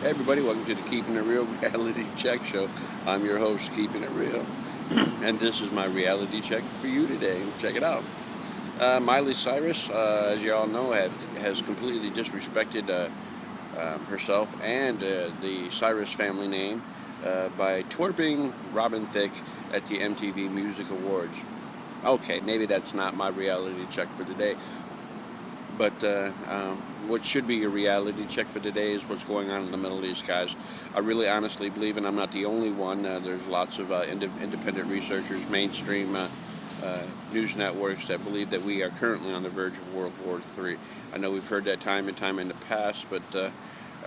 Hey everybody, welcome to the Keeping It Real Reality Check Show. I'm your host, Keeping It Real, and this is my reality check for you today. Check it out. Miley Cyrus, as you all know, has completely disrespected herself and the Cyrus family name by twerping Robin Thicke at the MTV Music Awards. Okay, maybe that's not my reality check for today, but what should be a reality check for today is what's going on in the Middle East, guys. I really honestly believe, and I'm not the only one, there's lots of independent researchers, mainstream news networks that believe that we are currently on the verge of World War III. I know we've heard that time and time in the past, but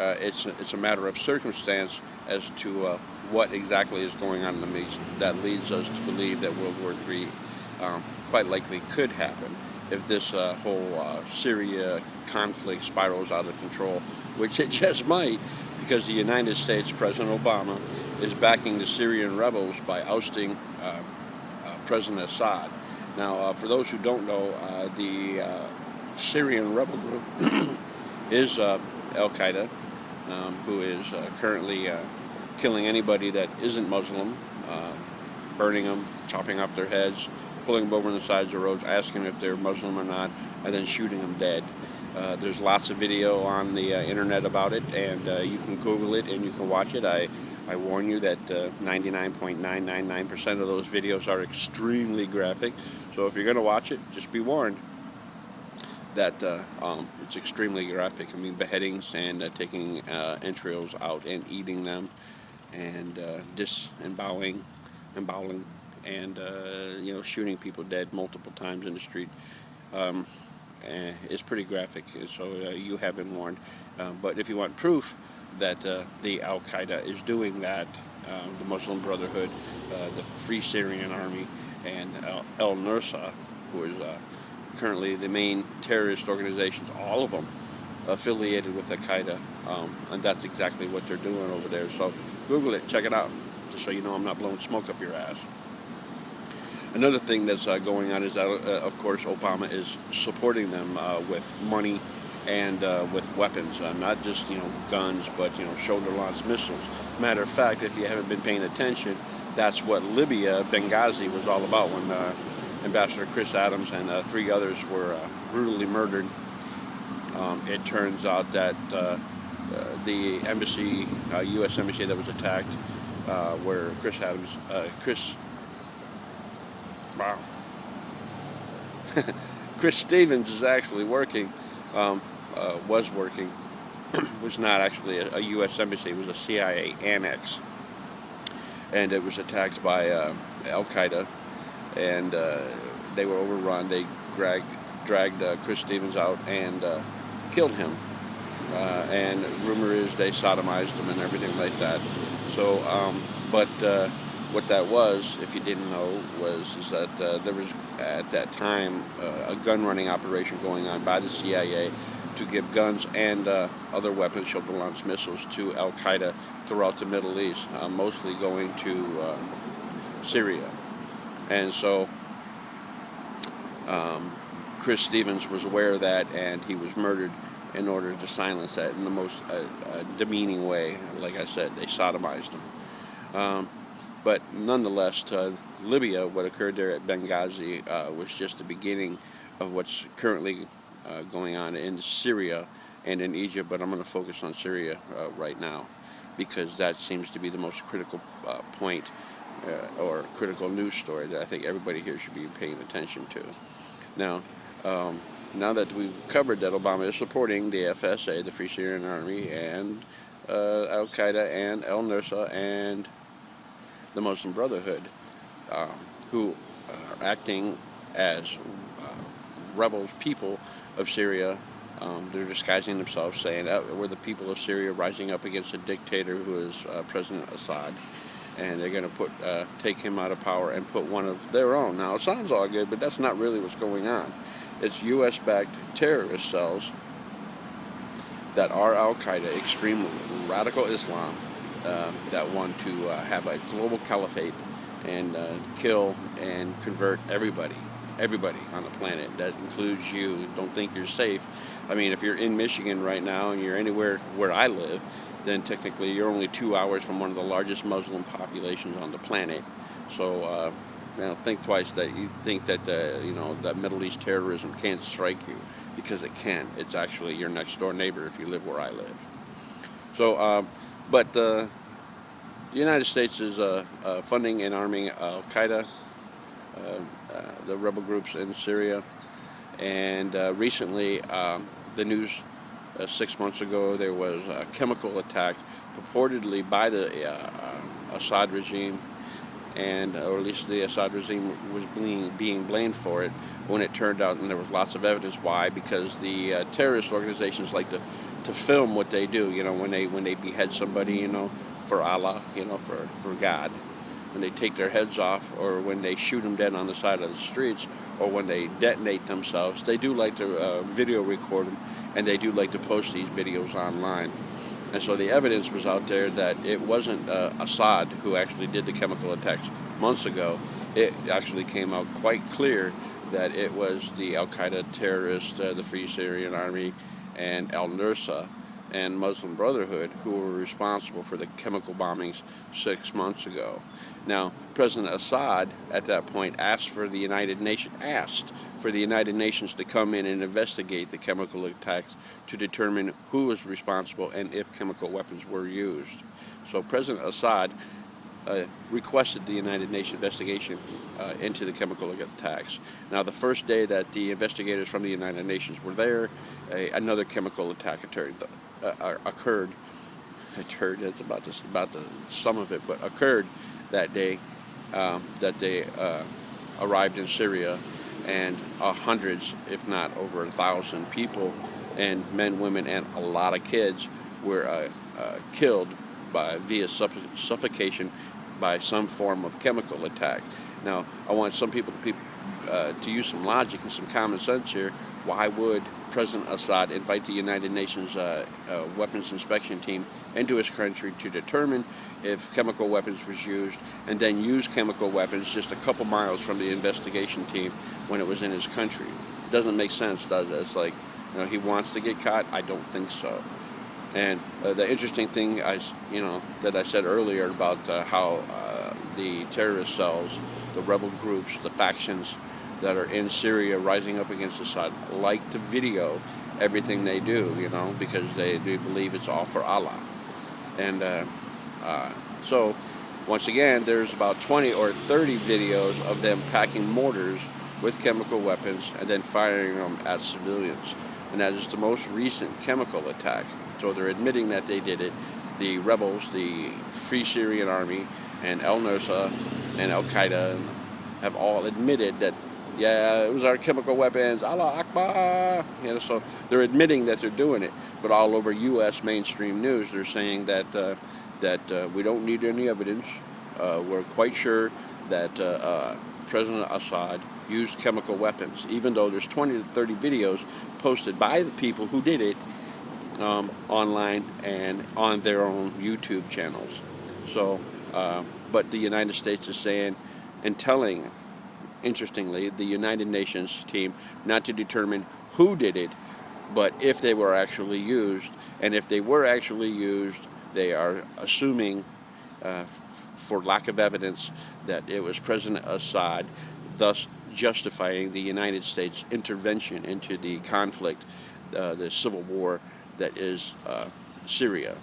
it's a matter of circumstance as to what exactly is going on in the Middle East that leads us to believe that World War III quite likely could happen if this whole Syria conflict spirals out of control, which it just might, because the United States, President Obama, is backing the Syrian rebels by ousting President Assad. Now, for those who don't know, the Syrian rebel group is Al-Qaeda, who is currently killing anybody that isn't Muslim, burning them, chopping off their heads, pulling them over on the sides of roads, asking if they're Muslim or not, and then shooting them dead. There's lots of video on the internet about it, and you can Google it and you can watch it. I warn you that 99.999% of those videos are extremely graphic. So if you're going to watch it, just be warned that it's extremely graphic. I mean, beheadings and taking entrails out and eating them, and disemboweling, and shooting people dead multiple times in the street. It's pretty graphic, so you have been warned. But if you want proof that the Al-Qaeda is doing that, the Muslim Brotherhood, the Free Syrian Army, and al-Nusra, who is currently the main terrorist organizations, all of them affiliated with Al-Qaeda, and that's exactly what they're doing over there. So Google it, check it out, just so you know I'm not blowing smoke up your ass. Another thing that's going on is that, of course, Obama is supporting them with money and with weapons, not just guns, but shoulder-launched missiles. Matter of fact, if you haven't been paying attention, that's what Libya, Benghazi, was all about when Ambassador Chris Adams and 3 others were brutally murdered. It turns out that the embassy, U.S. embassy that was attacked, where Chris Stevens is actually working, was working, was not actually a U.S. embassy, it was a CIA annex. And it was attacked by Al-Qaeda, and they were overrun. They dragged Chris Stevens out and killed him. And rumor is they sodomized him and everything like that. So, what that was, if you didn't know, is that there was at that time a gun running operation going on by the CIA to give guns and other weapons, shoulder-launched missiles, to Al-Qaeda throughout the Middle East, mostly going to Syria. And so Chris Stevens was aware of that, and he was murdered in order to silence that in the most demeaning way. Like I said, they sodomized him. But nonetheless, to Libya, what occurred there at Benghazi was just the beginning of what's currently going on in Syria and in Egypt. But I'm going to focus on Syria right now, because that seems to be the most critical point or critical news story that I think everybody here should be paying attention to. Now, now that we've covered that Obama is supporting the FSA, the Free Syrian Army, and Al-Qaeda and al-Nusra and the Muslim Brotherhood, who are acting as rebels, people of Syria. They're disguising themselves, saying we're the people of Syria rising up against a dictator who is President Assad, and they're going to take him out of power and put one of their own. Now, it sounds all good, but that's not really what's going on. It's U.S.-backed terrorist cells that are Al-Qaeda, extreme radical Islam, that want to have a global caliphate and kill and convert everybody on the planet. That includes you. Don't think you're safe. I mean, if you're in Michigan right now and you're anywhere where I live, then technically you're only 2 hours from one of the largest Muslim populations on the planet. So, think twice that you think that that Middle East terrorism can't strike you, because it can. It's actually your next door neighbor if you live where I live. So, but the United States is funding and arming Al Qaeda, the rebel groups in Syria, and recently the news. 6 months ago, there was a chemical attack purportedly by the Assad regime, and or at least the Assad regime was being blamed for it, when it turned out, and there was lots of evidence why, because the terrorist organizations like to film what they do, when they behead somebody, for Allah, for God, when they take their heads off, or when they shoot them dead on the side of the streets, or when they detonate themselves. They do like to video record them, and they do like to post these videos online. And so the evidence was out there that it wasn't Assad who actually did the chemical attacks months ago. It actually came out quite clear that it was the Al Qaeda terrorists, the Free Syrian Army, and al-Nusra and Muslim Brotherhood who were responsible for the chemical bombings 6 months ago. Now, President Assad at that point asked for the United Nations to come in and investigate the chemical attacks to determine who was responsible and if chemical weapons were used. So President Assad requested the United Nations investigation into the chemical attacks. Now, the first day that the investigators from the United Nations were there, another chemical attack occurred. That's about the sum of it, but occurred that day, that they arrived in Syria, and hundreds, if not over 1,000 people, and men, women, and a lot of kids were killed via suffocation by some form of chemical attack. Now, I want some people to use some logic and some common sense here. Why would President Assad invite the United Nations weapons inspection team into his country to determine if chemical weapons was used, and then use chemical weapons just a couple miles from the investigation team when it was in his country? It doesn't make sense, does it? It's like, he wants to get caught? I don't think so. And the interesting thing, that I said earlier about how the terrorist cells, the rebel groups, the factions that are in Syria rising up against Assad like to video everything they do, because they believe it's all for Allah. And so, once again, there's about 20 or 30 videos of them packing mortars with chemical weapons and then firing them at civilians. And that is the most recent chemical attack. So they're admitting that they did it. The rebels, the Free Syrian Army, and al-Nusra and Al Qaeda have all admitted that, yeah, it was our chemical weapons, Allah Akbar. So they're admitting that they're doing it. But all over U.S. mainstream news, they're saying that we don't need any evidence. We're quite sure that President Assad used chemical weapons, even though there's 20 to 30 videos posted by the people who did it online and on their own YouTube channels. So, but the United States is saying and telling, interestingly, the United Nations team not to determine who did it, but if they were actually used. And if they were actually used, they are assuming, for lack of evidence, that it was President Assad, thus justifying the United States intervention into the conflict, the civil war that is Syria.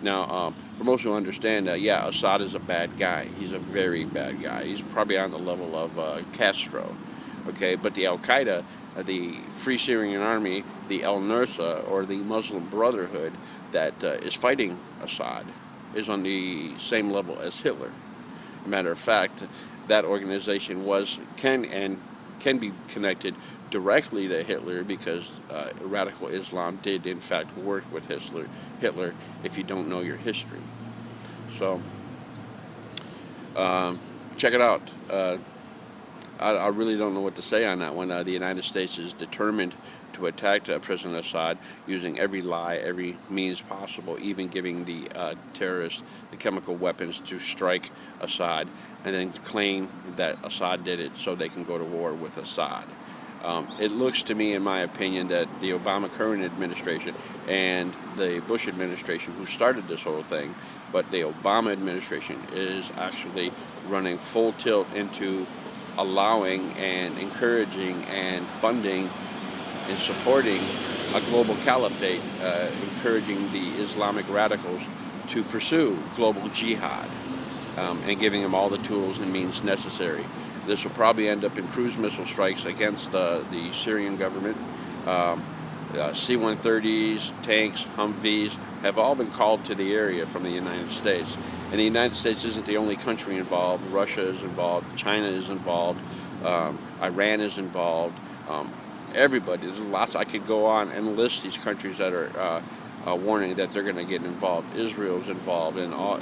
Now, for most who understand, Assad is a bad guy. He's a very bad guy. He's probably on the level of Castro. Okay, but the Al Qaeda, the Free Syrian Army, the al-Nusra, or the Muslim Brotherhood that is fighting Assad, is on the same level as Hitler. As a matter of fact, that organization can be connected directly to Hitler, because radical Islam did in fact work with Hitler, if you don't know your history. So check it out. I really don't know what to say on that one. The United States is determined to attack President Assad using every lie, every means possible, even giving the terrorists the chemical weapons to strike Assad, and then claim that Assad did it so they can go to war with Assad. It looks to me, in my opinion, that the Obama current administration and the Bush administration, who started this whole thing, but the Obama administration is actually running full tilt into allowing and encouraging and funding and supporting a global caliphate, encouraging the Islamic radicals to pursue global jihad, and giving them all the tools and means necessary. This will probably end up in cruise missile strikes against the Syrian government. C-130s, tanks, Humvees have all been called to the area from the United States. And the United States isn't the only country involved. Russia is involved. China is involved. Iran is involved. Everybody. There's lots. I could go on and list these countries that are warning that they're going to get involved. Israel's involved, and all.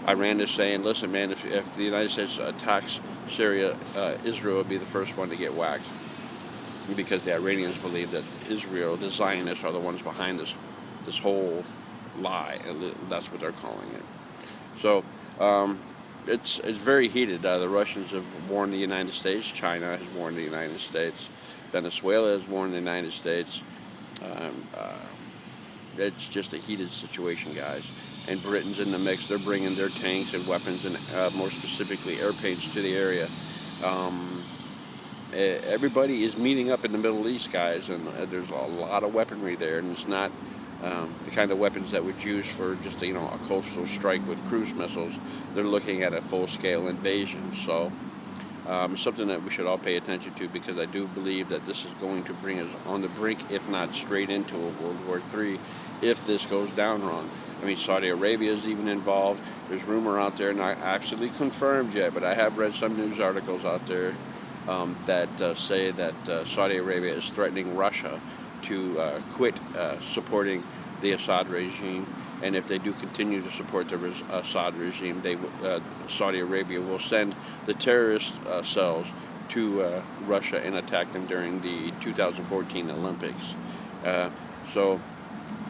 Iran is saying, "Listen, man, if the United States attacks Syria, Israel will be the first one to get whacked," because the Iranians believe that Israel, the Zionists, are the ones behind this whole lie. That's what they're calling it. So it's very heated. The Russians have warned the United States. China has warned the United States. Venezuela has warned the United States. It's just a heated situation, guys. And Britain's in the mix. They're bringing their tanks and weapons, and more specifically airplanes, to the area. Everybody is meeting up in the Middle East, guys, and there's a lot of weaponry there, and it's not the kind of weapons that would use for just a coastal strike with cruise missiles. They're looking at a full-scale invasion. So something that we should all pay attention to, because I do believe that this is going to bring us on the brink, if not straight into a World War III, if this goes down wrong. I mean, Saudi Arabia is even involved. There's rumor out there, not absolutely confirmed yet, but I have read some news articles out there that say that Saudi Arabia is threatening Russia to quit supporting the Assad regime. And if they do continue to support the Assad regime, Saudi Arabia will send the terrorist cells to Russia and attack them during the 2014 Olympics. So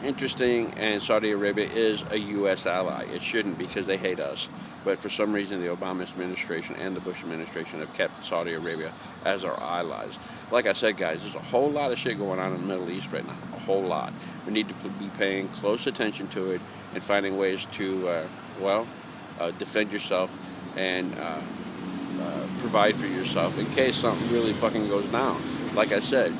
interesting, and Saudi Arabia is a U.S. ally. It shouldn't, because they hate us. But for some reason, the Obama administration and the Bush administration have kept Saudi Arabia as our allies. Like I said, guys, there's a whole lot of shit going on in the Middle East right now. A whole lot. We need to be paying close attention to it and finding ways to, defend yourself and provide for yourself in case something really fucking goes down. Like I said,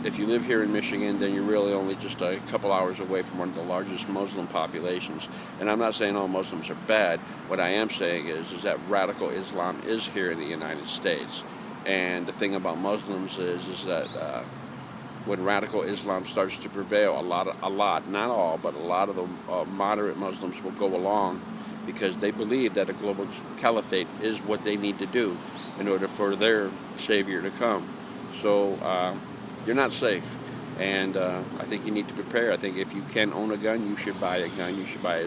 if you live here in Michigan, then you're really only just a couple hours away from one of the largest Muslim populations. And I'm not saying all Muslims are bad. What I am saying is that radical Islam is here in the United States. And the thing about Muslims is that when radical Islam starts to prevail, a lot, not all, but a lot of the moderate Muslims will go along, because they believe that a global caliphate is what they need to do in order for their savior to come. So you're not safe, and I think you need to prepare. I think if you can own a gun, you should buy a gun. You should buy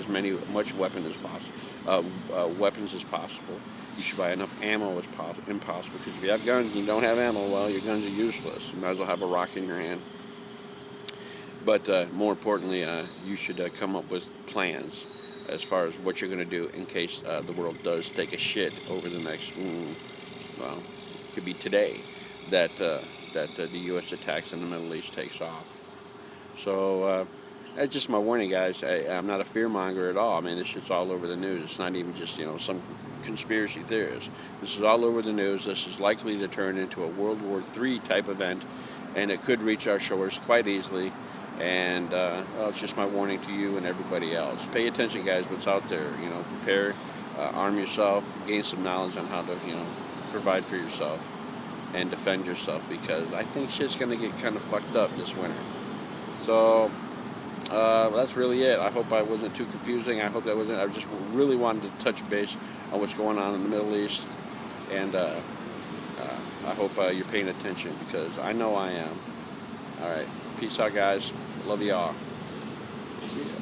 much weapons as possible. You should buy enough ammo as possible, because if you have guns and you don't have ammo, well, your guns are useless. You might as well have a rock in your hand. But more importantly, you should come up with plans as far as what you're going to do in case the world does take a shit over the next, it could be today, that the U.S. attacks in the Middle East takes off. So that's just my warning, guys. I'm not a fearmonger at all. I mean, this shit's all over the news. It's not even just some conspiracy theorists. This is all over the news. This is likely to turn into a World War III type event, and it could reach our shores quite easily. And it's just my warning to you and everybody else. Pay attention, guys, what's out there. Prepare, arm yourself, gain some knowledge on how to, provide for yourself and defend yourself, because I think shit's going to get kind of fucked up this winter. So that's really it. I hope I wasn't too confusing. I hope that wasn't. I just really wanted to touch base on what's going on in the Middle East, and I hope you're paying attention, because I know I am. All right. Peace out, guys. Love y'all. Yeah.